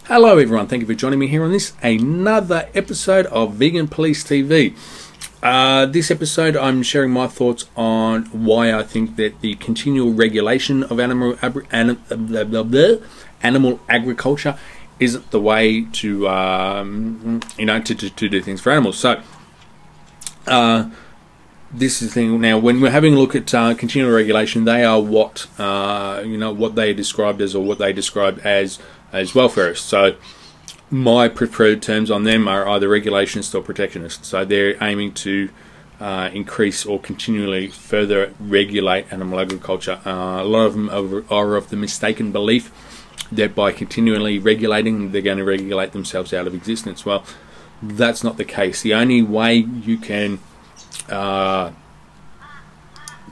Hello everyone, thank you for joining me here on this another episode of Vegan Police TV. This episode I'm sharing my thoughts on why I think that the continual regulation of animal agriculture isn't the way to to do things for animals. So this is the thing. Now, when we're having a look at continual regulation, they are what what they are described as, or what they describe as welfareists. So my preferred terms on them are either regulationists or protectionists. So they're aiming to increase or continually further regulate animal agriculture. A lot of them are of the mistaken belief that by continually regulating, they're going to regulate themselves out of existence. Well, that's not the case. The only way you can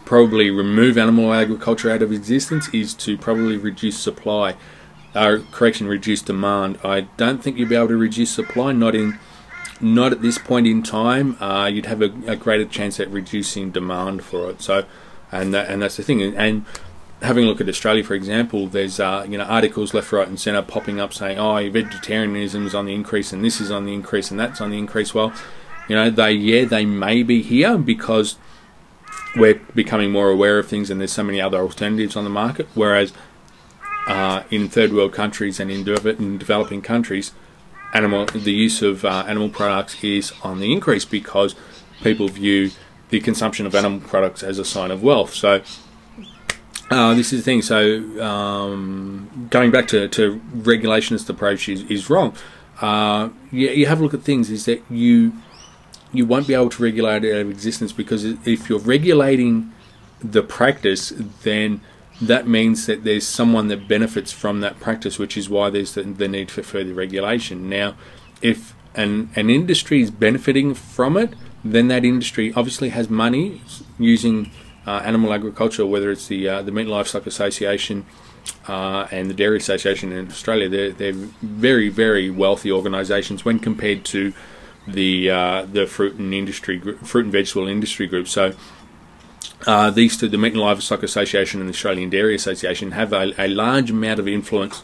probably remove animal agriculture out of existence is to probably reduce supply. Reduce demand. I don't think you'll be able to reduce supply, not at this point in time. You'd have a greater chance at reducing demand for it. So, and that's the thing. And having a look at Australia, for example, there's articles left, right, and centre popping up saying, "Oh, vegetarianism is on the increase, and this is on the increase, and that's on the increase." Well, they may be here because we're becoming more aware of things, and there's so many other alternatives on the market. Whereas in third world countries and in developing countries, the use of animal products is on the increase because people view the consumption of animal products as a sign of wealth. So this is the thing. So going back to regulationist approach is wrong. You have a look at things, is that you won't be able to regulate it out of existence, because if you're regulating the practice, then that means that there's someone that benefits from that practice, which is why there's the need for further regulation. Now, if an industry is benefiting from it, then that industry obviously has money using animal agriculture, whether it's the Meat Livestock Association and the Dairy Association in Australia. They're very, very wealthy organisations when compared to the fruit and vegetable industry group. So these two, the Meat and Livestock Association and the Australian Dairy Association, have a large amount of influence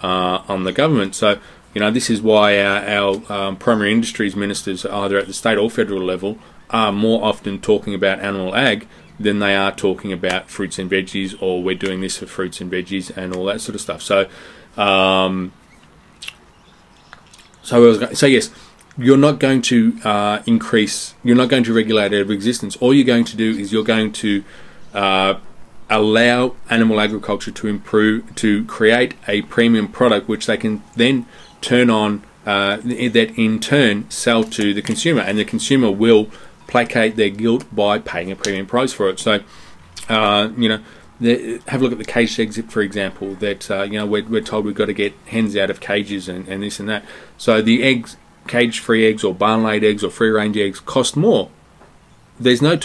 on the government. So this is why our primary industries ministers, either at the state or federal level, are more often talking about animal ag than they are talking about fruits and veggies, or we're doing this for fruits and veggies and all that sort of stuff. So yes, you're not going to you're not going to regulate out of existence. All you're going to do is you're going to allow animal agriculture to create a premium product, which they can then turn on, that in turn sell to the consumer, and the consumer will placate their guilt by paying a premium price for it. So have a look at the caged eggs, for example, that we're told we've got to get hens out of cages and this and that. So the eggs, cage-free eggs or barn-laid eggs or free-range eggs, cost more. There's no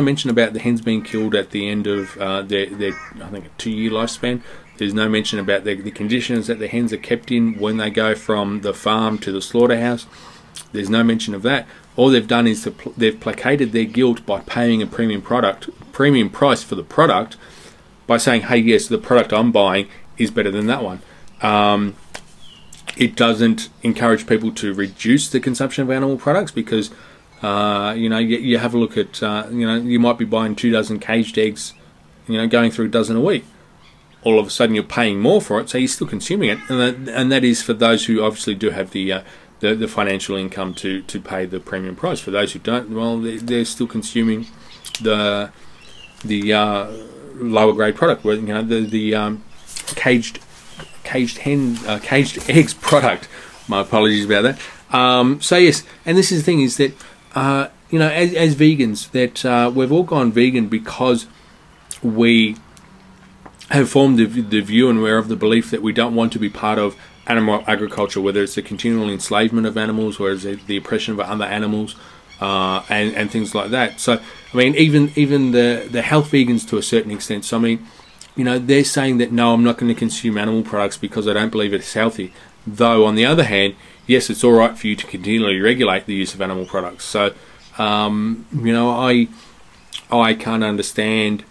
mention about the hens being killed at the end of their I think a 2-year lifespan. There's no mention about the conditions that the hens are kept in when they go from the farm to the slaughterhouse. There's no mention of that. All they've done is they've placated their guilt by paying a premium price for the product, by saying, "Hey, yes, the product I'm buying is better than that one." It doesn't encourage people to reduce the consumption of animal products, because you have a look at you might be buying 2 dozen caged eggs, going through a dozen a week. All of a sudden you're paying more for it, so you're still consuming it, and that is for those who obviously do have the financial income to pay the premium price. For those who don't, well, they're still consuming the lower grade product, where the caged eggs product. My apologies about that. So yes, and this is the thing, is that as vegans, that we've all gone vegan because we have formed the view, and we're of the belief that we don't want to be part of animal agriculture, whether it's the continual enslavement of animals, or the oppression of other animals, and things like that. So I mean, even the health vegans to a certain extent. So I mean, they're saying that, no, I'm not going to consume animal products because I don't believe it's healthy. Though, on the other hand, yes, it's all right for you to continually regulate the use of animal products. So, I can't understand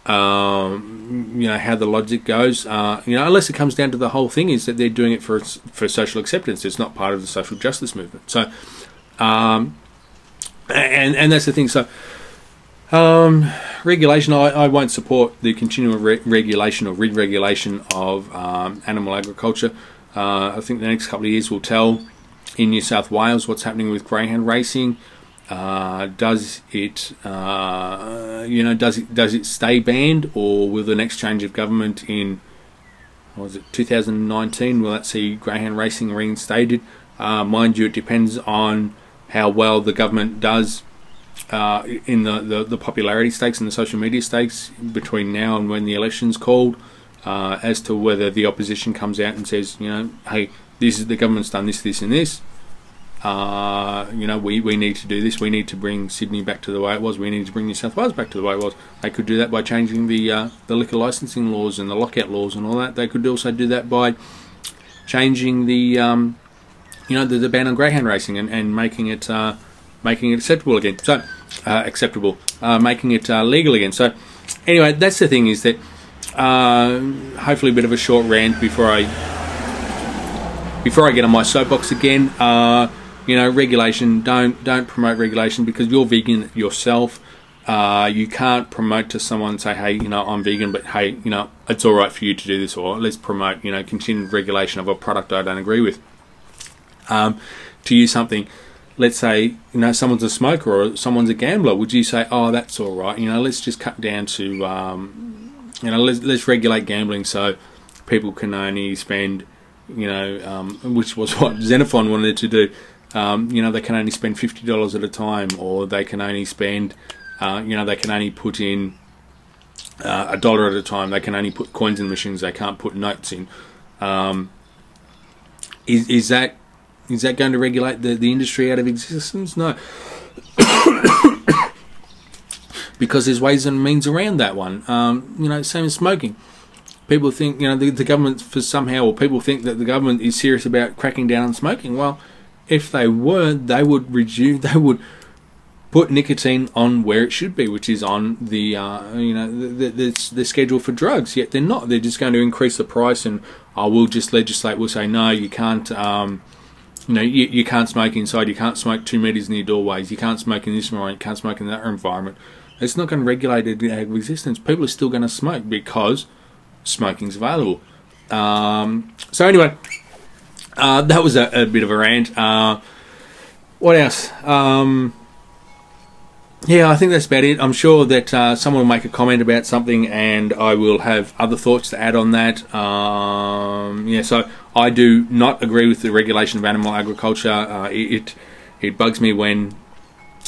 you know, how the logic goes. You know, unless it comes down to the whole thing is that they're doing it for social acceptance. It's not part of the social justice movement. So, and that's the thing. So, regulation. I won't support the continual regulation or re-regulation of animal agriculture. I think the next couple of years will tell in New South Wales what's happening with greyhound racing. Does it, you know, does it stay banned, or will the next change of government in, what was it, 2019, will that see greyhound racing reinstated? Mind you, it depends on how well the government does in the popularity stakes and the social media stakes between now and when the election's called, as to whether the opposition comes out and says, you know, hey, this is the government's done this, this and this. You know, we need to do this. We need to bring Sydney back to the way it was. We need to bring New South Wales back to the way it was. They could do that by changing the liquor licensing laws and the lockout laws and all that. They could also do that by changing the you know, the ban on greyhound racing and making it acceptable again. So acceptable, making it legal again. So anyway, that's the thing, is that hopefully a bit of a short rant before I get on my soapbox again. You know, regulation, don't promote regulation, because you're vegan yourself. You can't promote to someone and say, hey, you know, I'm vegan, but hey, you know, it's all right for you to do this, or let's promote, you know, continued regulation of a product I don't agree with. To use something, let's say, you know, someone's a smoker or someone's a gambler, would you say, oh, that's all right, you know, let's just cut down to, you know, let's regulate gambling so people can only spend, you know, which was what Xenophon wanted to do. You know, they can only spend $50 at a time, or they can only spend, you know, they can only put in $1 at a time. They can only put coins in machines. They can't put notes in. Is that going to regulate the industry out of existence? No, because there's ways and means around that one. You know, same as smoking. People think, you know, the government or people think that the government is serious about cracking down on smoking. Well, if they weren't, they would put nicotine on where it should be, which is on the, you know, the schedule for drugs. Yet they're not. They're just going to increase the price, and we'll just legislate. We'll say, no, you can't, you know, you can't smoke inside. You can't smoke 2 meters near doorways. You can't smoke in this environment. You can't smoke in that environment. It's not going to regulate it out of existence. People are still going to smoke because smoking's available. So anyway, that was a bit of a rant. What else? Yeah, I think that's about it. I'm sure that someone will make a comment about something, and I will have other thoughts to add on that. Yeah, so I do not agree with the regulation of animal agriculture. It bugs me when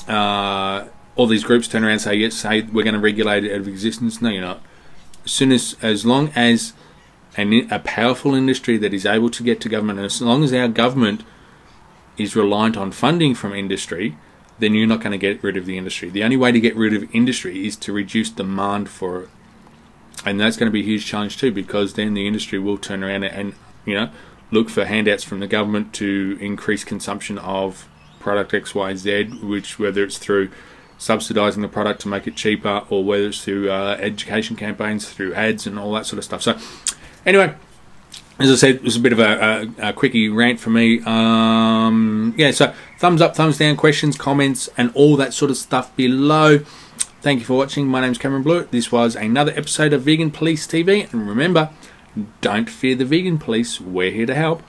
all these groups turn around and say, yes, hey, we're going to regulate it out of existence. No, you're not. As long as a powerful industry that is able to get to government, and as long as our government is reliant on funding from industry, then you're not going to get rid of the industry. The only way to get rid of industry is to reduce demand for it. And that's going to be a huge challenge too, because then the industry will turn around and, you know, look for handouts from the government to increase consumption of product X, Y, Z, which, whether it's through subsidising the product to make it cheaper, or whether it's through education campaigns, through ads and all that sort of stuff. So anyway, as I said, it was a bit of a quickie rant for me. Yeah, so thumbs up, thumbs down, questions, comments, and all that sort of stuff below. Thank you for watching. My name's Cameron Blewett. This was another episode of Vegan Police TV. And remember, don't fear the vegan police. We're here to help.